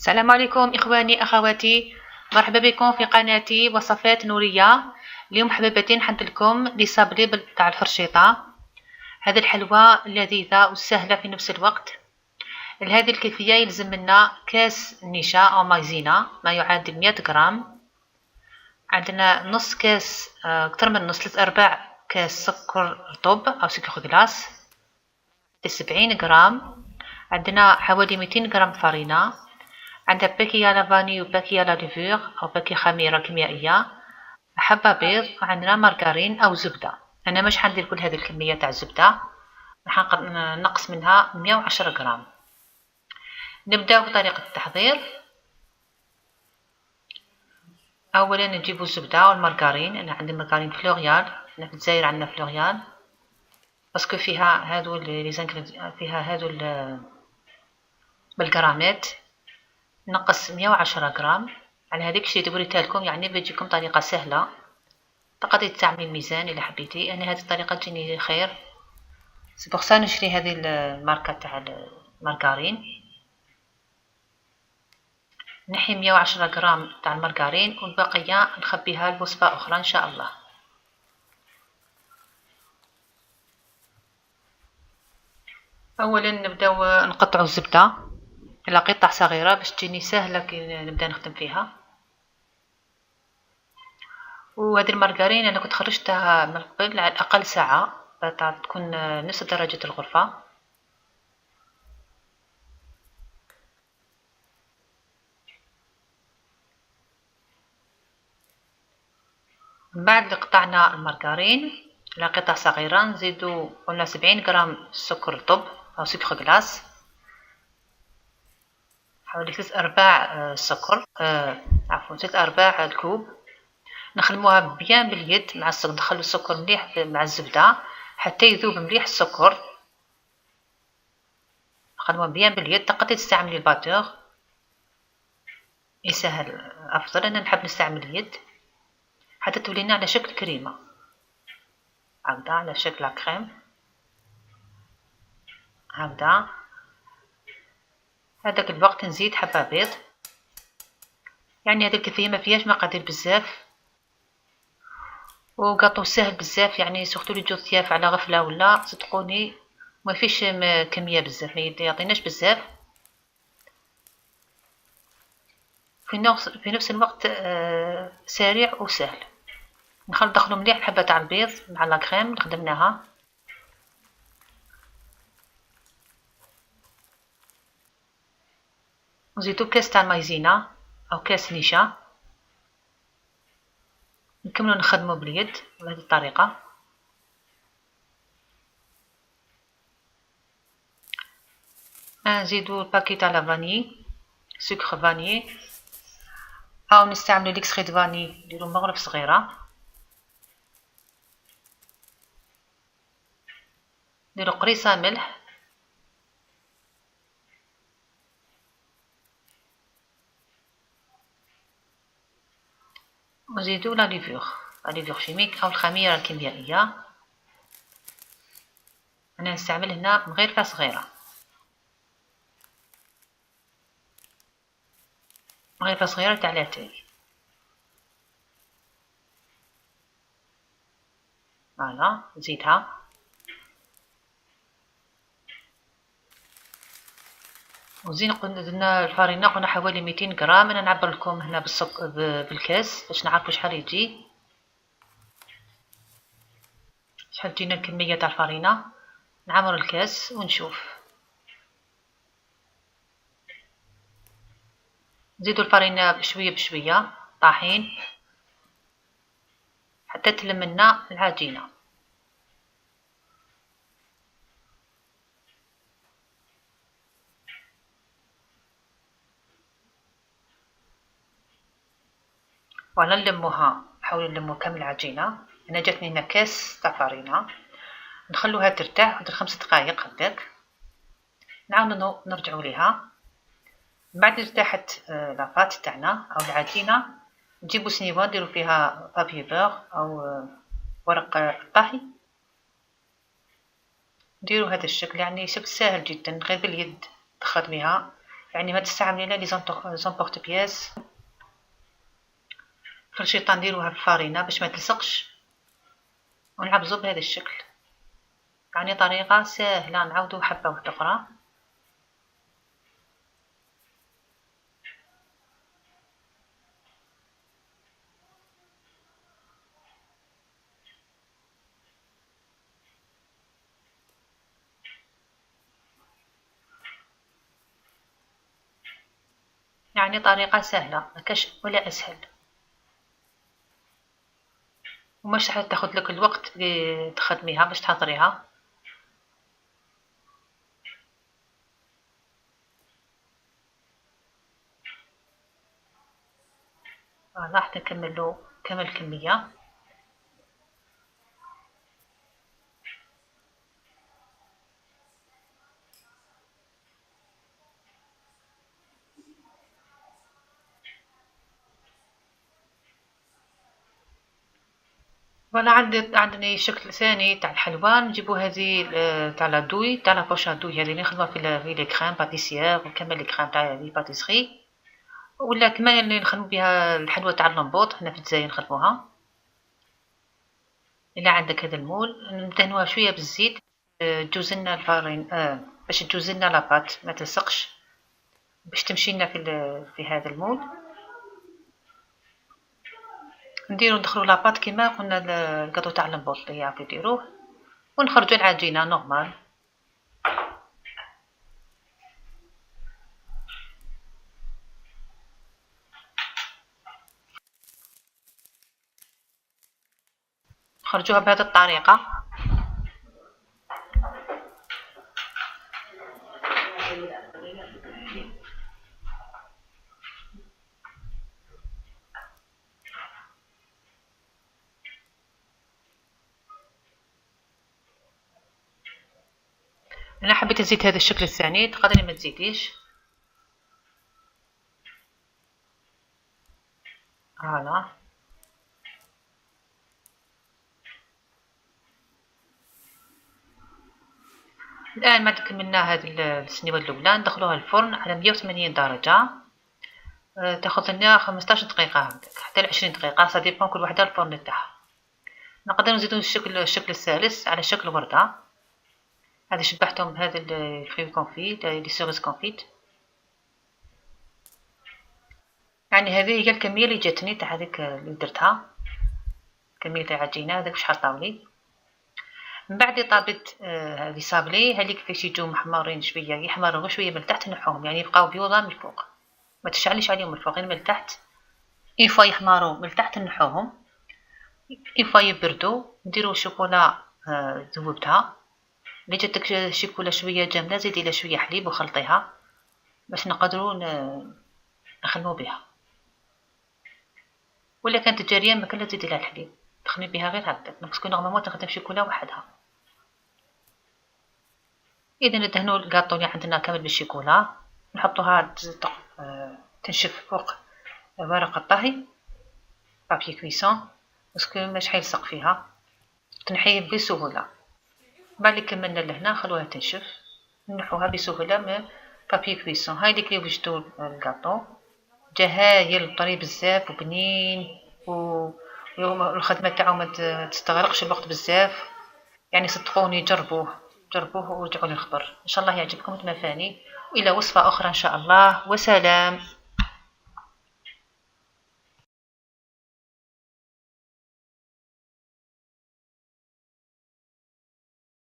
السلام عليكم إخواني أخواتي، مرحبا بكم في قناتي وصفات نورية. اليوم حبيبتي نحضر لكم لي صابلي تاع الفرشيطة. هذه الحلوى اللذيذة والسهلة في نفس الوقت. لهذه الكيفية يلزم لنا كاس نشا أو مايزينا ما يعادل 100 غرام. عندنا نص كاس أكثر من نص 3/4 كاس سكر رطب أو سكر غلاس 70 غرام. عندنا حوالي 200 غرام فرينة. عندها باكية لافاني وباكية لاليفور أو باكية خميرة كيميائية، حبة بيض، وعندنا مارغرين أو زبدة. أنا مش حندير كل هذه الكمية تاع الزبدة، راح نقص منها 110 غرام. نبدأ في طريقة التحضير. أولا نجيب الزبدة والمارغرين. أنا عندي مارغرين فلوريال، هنا في الجزائر عندنا فلوريال باسكو فيها هادو فيها هادو بالغرامات. نقص 110 غرام على هذيك الشيء اللي وريتها لكم، يعني بتجيكم طريقة سهلة. تقدري تستعملي الميزان إلا حبيتي. أنا هذه الطريقة تجيني خير، سي بوغ سا نشري هذه الماركة تاع المارغرين. نحي 110 غرام تاع المارغرين والبقية نخبيها لوصفة أخرى إن شاء الله. أولا نبداو نقطعو الزبدة إلى قطع صغيرة باش تجيني سهلة كي نبدا نخدم فيها. وهذه المارغرين أنا كنت خرجتها من قبل على الأقل ساعة تكون نصف درجة الغرفة. من بعد قطعنا المارغرين إلى قطع صغيرة نزيدو قلنا 70 غرام سكر رطب أو سكر غلاس، حوالي 3/4 سكر عفوا 3/4 الكوب. نخدموها بيان باليد مع السكر، ندخلو السكر مليح مع الزبدة حتى يذوب مليح السكر. نخدموها بيان باليد. تقدري تستعملي الباتور يسهل أفضل، أنا نحب نستعمل اليد حتى تولينا على شكل كريمة، هكذا على شكل كريم هكذا. هذاك الوقت نزيد حبة بيض. يعني هذه الكيفية ما فيهاش مقادير بزاف وقاطو سهل بزاف، يعني سورتو لي تجو ضياف على غفلة ولا صدقوني ما فيش كمية بزاف، ما يعطيناش بزاف. في نفس الوقت سريع وسهل. ندخلو مليح الحبة تاع البيض مع لا كريم اللي خدمناها. نزيدو كاس تاع مايزينا أو كاس نشا. نكملو نخدمو باليد بهذه الطريقة. نزيدو الباكي تاع لافاني سكر فاني أو نستعملو ليكستري دو فاني، نديرو مغرف صغيرة. نديرو قريصة ملح، نزيدو لاليفور شيميك أو الخميرة الكيميائية. أنا نستعمل هنا مغرفة صغيرة، مغرفة صغيرة تاع لاتاي. فوالا نزيدها. وزين قلنا الفرينة قلنا حوالي 200 غرام. أنا نعبر لكم هنا بالكاس باش نعرفو شحال يجي، شحال تجينا الكمية تاع الفرينة. نعمر الكاس ونشوف. نزيدو الفرينة بشوية بشوية طاحين حتى تلم لنا العجينة. ولا نلموها، نحاولو نلمو كامل العجينة. أنا جاتني هنا كاس تاع فرينة. نخلوها ترتاح واحد 5 دقايق هكداك، نعاودو نرجعو ليها. من بعد ارتاحت لافات تاعنا أو العجينة، نجيبو سنيوة نديرو فيها بابي بوغ أو ورق الطهي. نديرو هذا الشكل، يعني شكل سهل جدا غير باليد تخدميها. يعني ما تستعملي لا لي زومبورت بياس. الخرشيطه نديروها بالفارينه باش ما تلصقش ونعبزو بهذا الشكل. يعني طريقه ساهله، نعاودو حبه واحده اخرى. يعني طريقه سهله مكاش ولا اسهل، ومش راح تاخذ لك الوقت اللي تخدميها باش تحضريها. راح نكملو كامل الكميه. وانا عندني شكل ثاني تاع الحلوى. نجيبو هذه تاع لا دوي، تاع لا بوشا دوي، هذه اللي نخدموها في لي كريم باتيسيير وكامل لي كريم تاع لي باتيسري، ولا كمان اللي نخدمو بها الحلوى تاع اللمبوط حنا في الجزائر نخدموها. الا عندك هذا المول ندهنوها شويه بالزيت، تجوز لنا الفارين، باش تجوز لنا لاباط ما تلصقش، باش تمشي لنا في هذا المول. ندخلو لاباط كيما قلنا الكاطو تاع اللمبوط اللي يعرفو يديروه، ونخرجو العجينه نورمال. نخرجوها بهذه الطريقه. انا حبيت نزيد هذا الشكل الثاني، تقدري ما تزيديش. فوالا. الان ما كملنا هذه السنيوه الاولى، ندخلوها الفرن على 180 درجه. تاخذ لنا 15 دقيقه هكذاك حتى ل 20 دقيقه، صا ديبون كل وحده الفرن تاعها. نقدر نزيدو الشكل الثالث على شكل ورده. هذا شبحتهم بهذا الفري كونفيت، لي سيريز كونفيت. يعني هذه هي الكميه اللي جاتني تاع هذيك اللي درتها، كميه تاع العجينه هذاك واش حطاولي. من بعد طابت لي صابلي هذيك كيفاش يجو محمرين شويه، يحمروا شويه من تحت نحوهم، يعني يبقاو بيضه من الفوق، ما تشعليش عليهم من الفوق غير من تحت. اون فوا يحمروا من تحت نحوهم، اون فوا يبردوا نديرو الشوكولا ذوبتها. اللي جاتك الشوكولا شويه جامده زيدي لها شويه حليب وخلطيها باش نقدروا نخدموا بها. ولا كانت جاريه ما كان تزيدي لها الحليب، تخدمي بها غير هكذا، باسكو نورمالمون تخدم شوكولا وحدها. اذا ندهنوا الكاطو اللي عندنا كامل بالشوكولا، نحطوها تنشف فوق ورق الطهي بابي كويسون، باسكو مش حيلصق فيها، تنحيه بسهوله. بعد اللي كملنا لهنا خلوها تنشف، نحوها بسهوله من بابي كويسون. هاي اللي وجدتو الكاطو جا هايل طري بزاف وبنين، والخدمه تاعو ما تستغرقش الوقت بزاف. يعني صدقوني جربوه ورجعوا لي الخبر. ان شاء الله يعجبكم كما فاني، والى وصفه اخرى ان شاء الله، وسلام.